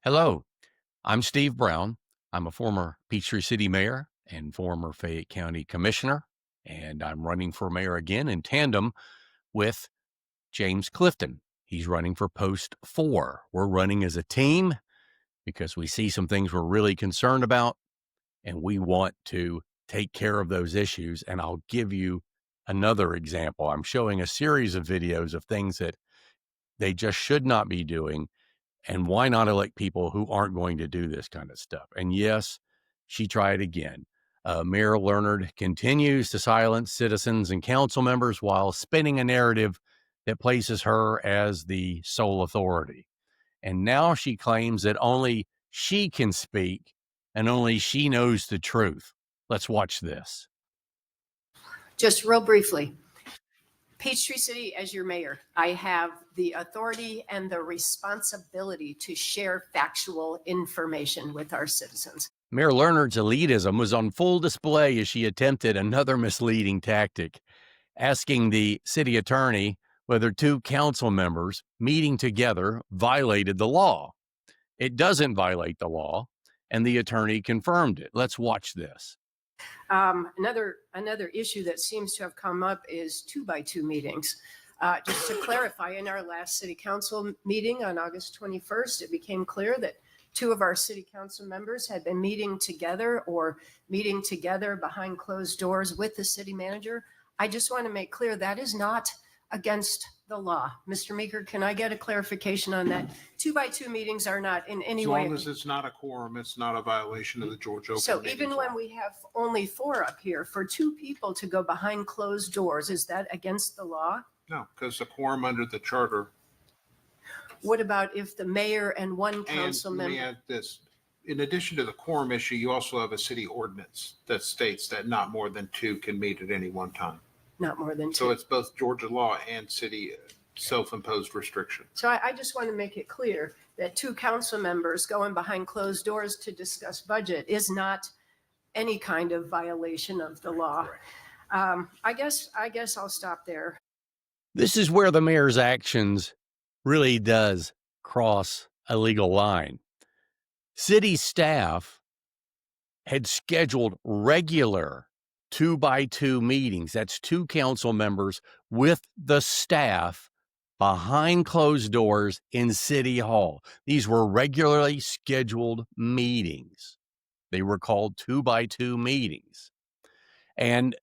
Hello, I'm Steve Brown. I'm a former Peachtree City mayor and former Fayette County commissioner, and I'm running for mayor again in tandem with James Clifton. He's running for post 4. We're running as a team because we see some things we're really concerned about, and we want to take care of those issues. And I'll give you another example. I'm showing a series of videos of things that they just should not be doing. And why not elect people who aren't going to do this kind of stuff? And yes, she tried again. Mayor Learnard continues to silence citizens and council members while spinning a narrative that places her as the sole authority. And now she claims that only she can speak and only she knows the truth. Let's watch this. Just real briefly, Peachtree City, as your mayor, I have the authority and the responsibility to share factual information with our citizens. Mayor Learnard's elitism was on full display as she attempted another misleading tactic, asking the city attorney whether 2 council members meeting together violated the law. It doesn't violate the law, and the attorney confirmed it. Let's watch this. Another issue that seems to have come up is 2x2 meetings. Just to clarify, in our last city council meeting on August 21st, it became clear that 2 of our city council members had been meeting together behind closed doors with the city manager. I just want to make clear that is not against the law. Mr. Meeker, can I get a clarification on that? 2x2 meetings are not in any way. As long as it's not a quorum, it's not a violation of the Georgia Open So Meetings even Law. when we have only 4 up here, for 2 people to go behind closed doors, is that against the law? No, because the quorum under the charter. What about if the mayor and 1 And council let me member? add this. In addition to the quorum issue, you also have a city ordinance that states that not more than 2 can meet at any one time. Not more than 2. So it's both Georgia law and city self-imposed restriction. So I just want to make it clear that 2 council members going behind closed doors to discuss budget is not any kind of violation of the law. I guess I'll stop there. This is where the mayor's actions really does cross a legal line. City staff had scheduled regular 2x2 meetings. That's 2 council members with the staff behind closed doors in City Hall. These were regularly scheduled meetings. They were called 2x2 meetings. And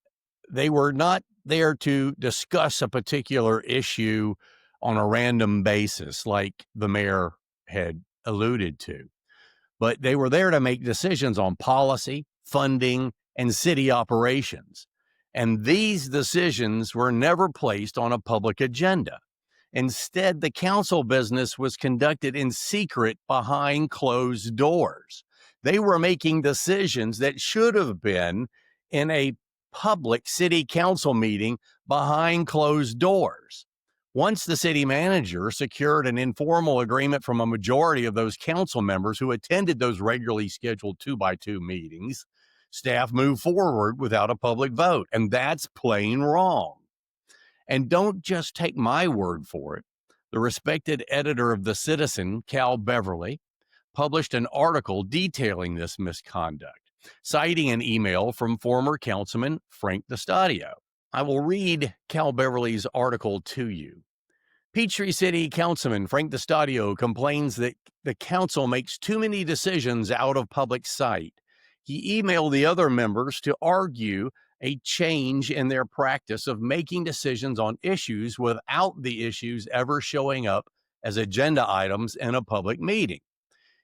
they were not there to discuss a particular issue on a random basis, like the mayor had alluded to. But they were there to make decisions on policy, funding, and city operations. And these decisions were never placed on a public agenda. Instead, the council business was conducted in secret behind closed doors. They were making decisions that should have been in a public city council meeting behind closed doors. Once the city manager secured an informal agreement from a majority of those council members who attended those regularly scheduled 2x2 meetings, staff moved forward without a public vote, and that's plain wrong. And don't just take my word for it. The respected editor of The Citizen, Cal Beverly, published an article detailing this misconduct, citing an email from former councilman Frank DeStadio. I will read Cal Beverly's article to you. Peachtree City Councilman Frank DeStadio complains that the council makes too many decisions out of public sight. He emailed the other members to argue a change in their practice of making decisions on issues without the issues ever showing up as agenda items in a public meeting.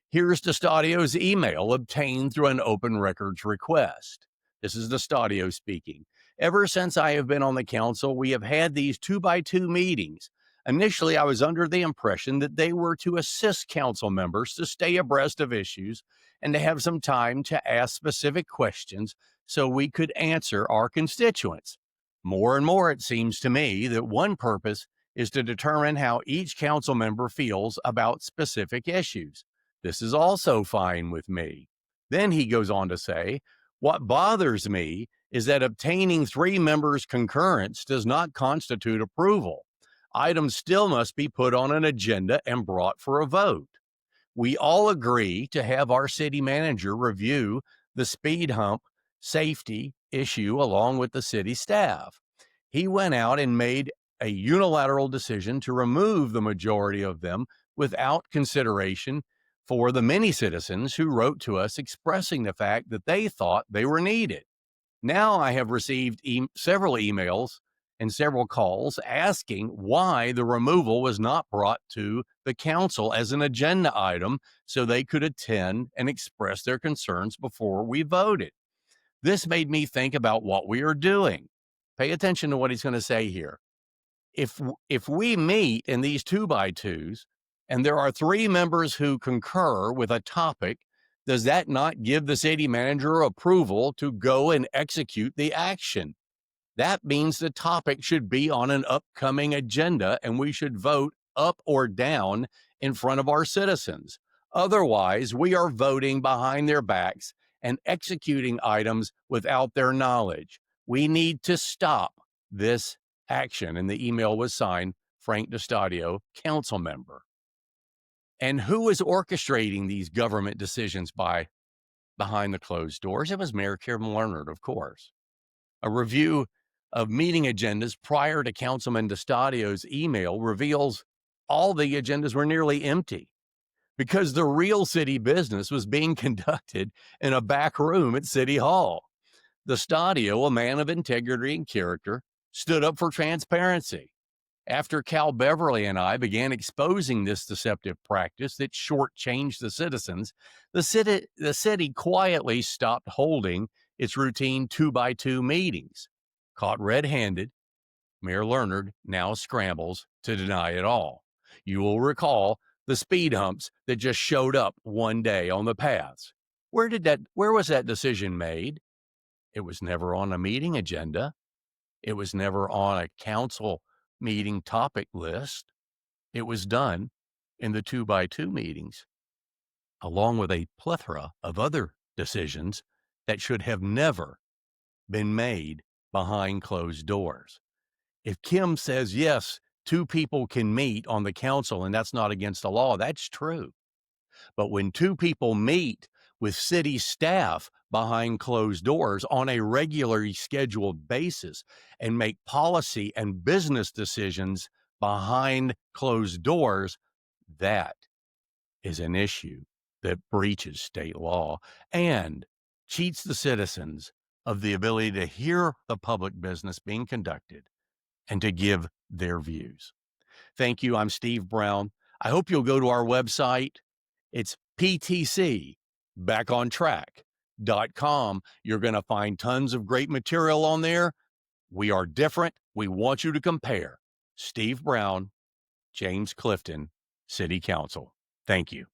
Here's DeStadio's email obtained through an open records request. This is DeStadio speaking. Ever since I have been on the council, we have had these 2x2 meetings. Initially, I was under the impression that they were to assist council members to stay abreast of issues and to have some time to ask specific questions so we could answer our constituents. More and more, it seems to me that one purpose is to determine how each council member feels about specific issues. This is also fine with me. Then he goes on to say, what bothers me is that obtaining 3 members' concurrence does not constitute approval. Items still must be put on an agenda and brought for a vote. we all agree to have our city manager review the speed hump safety issue along with the city staff. He went out and made a unilateral decision to remove the majority of them without consideration for the many citizens who wrote to us expressing the fact that they thought they were needed. Now I have received several emails and several calls asking why the removal was not brought to the council as an agenda item so they could attend and express their concerns before we voted. This made me think about what we are doing. Pay attention to what he's going to say here. If we meet in these 2x2s and there are 3 members who concur with a topic, does that not give the city manager approval to go and execute the action? That means the topic should be on an upcoming agenda and we should vote up or down in front of our citizens. Otherwise, we are voting behind their backs and executing items without their knowledge. We need to stop this action. And the email was signed Frank DeStadio, council member. And who is orchestrating these government decisions behind the closed doors? It was Mayor Kim Learnard, of course. A review of meeting agendas prior to Councilman DeStadio's email reveals all the agendas were nearly empty because the real city business was being conducted in a back room at City Hall. DeStadio, a man of integrity and character, stood up for transparency. After Cal Beverly and I began exposing this deceptive practice that shortchanged the citizens, the city quietly stopped holding its routine 2x2 meetings. Caught red-handed, Mayor Learnard now scrambles to deny it all. You will recall the speed humps that just showed up one day on the paths. Where was that decision made? It was never on a meeting agenda. It was never on a council meeting topic list. It was done in the 2x2 meetings, along with a plethora of other decisions that should have never been made behind closed doors. If Kim says, yes, 2 people can meet on the council and that's not against the law, that's true. But when 2 people meet with city staff behind closed doors on a regularly scheduled basis and make policy and business decisions behind closed doors, that is an issue that breaches state law and cheats the citizens of the ability to hear the public business being conducted and to give their views. Thank you. I'm Steve Brown. I hope you'll go to our website. It's ptcbackontrack.com. You're going to find tons of great material on there. We are different. We want you to compare. Steve Brown, James Clifton, City Council. Thank you.